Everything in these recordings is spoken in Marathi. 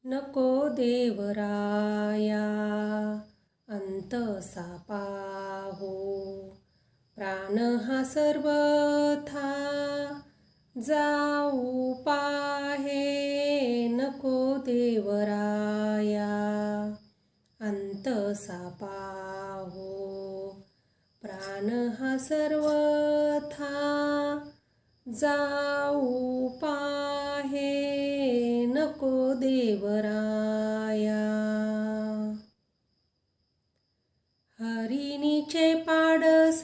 नको देवराया अंत सापाहो। प्राण हा सर्वथा जाऊ पाहे, नको देवराया अंत सापाहो। प्राण हा सर्वथा जाऊ पाहे, नको देवराया। हरिणीचे पाडस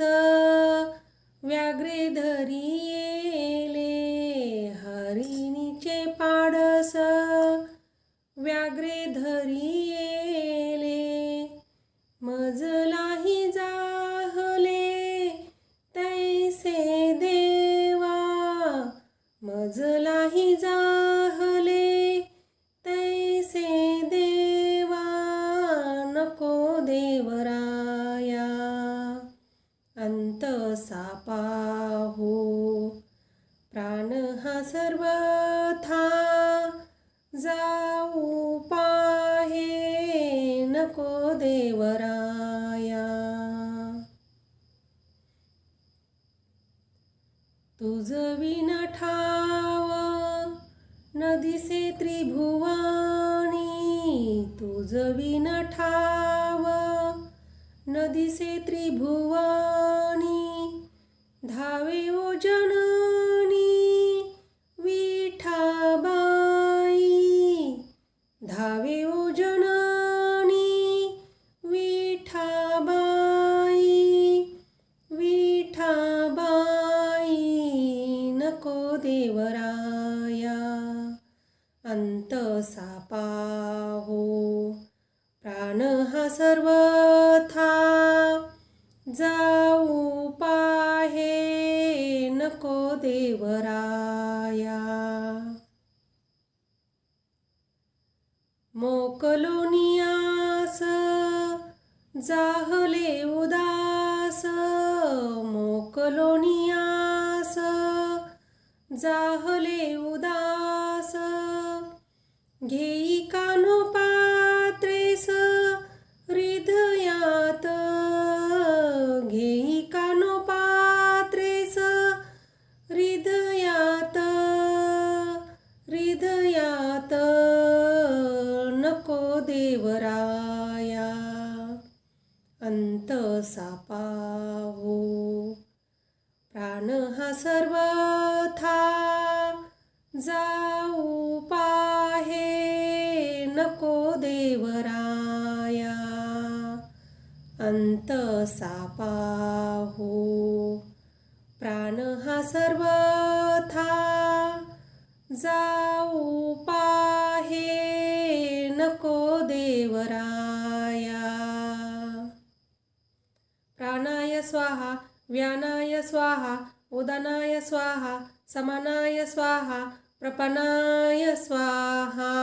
व्याघ्रे धरी येले, हरिणीचे पाडस व्याघ्रे धरी येले। मजलाही जाहले तैसे देवा, मजलाही जाहले तैसे देवा, नको देवराया अंत सापाहो। प्राण हा सर्वथा जाऊ पाहे, नको देवराया। तुझ विण ठाव न दिसे त्रिभुवानी, तुझ विण ठाव न दिसे त्रिभुवानी। धावे ओ जननी विठाबाई, धावे ओ जननी विठाबाई, विठाबाई, नको देवराया अंत सापाहो। प्राण हा सर्वथा जाऊ पाहे, नको देवराया। मोकलोनियास जाहले उदास, मोकलोनियास जाहले उदास। घेई कानोपात्रेस हृदयात, घेई कानोपात्रेस हृदयात, हृदयात, नको देवराया अंत सापाहो। प्राण हा सर्वथा जाऊ पाहे, नको देवराया अंत सापाहो। प्राण हा सर्वथा जाऊ पाहे, नको देवराया। प्राणाय स्वाहा, व्यानाय स्वाहा, उदानाय स्वाहा, समानाय स्वाहा, प्रपनाय स्वाहा।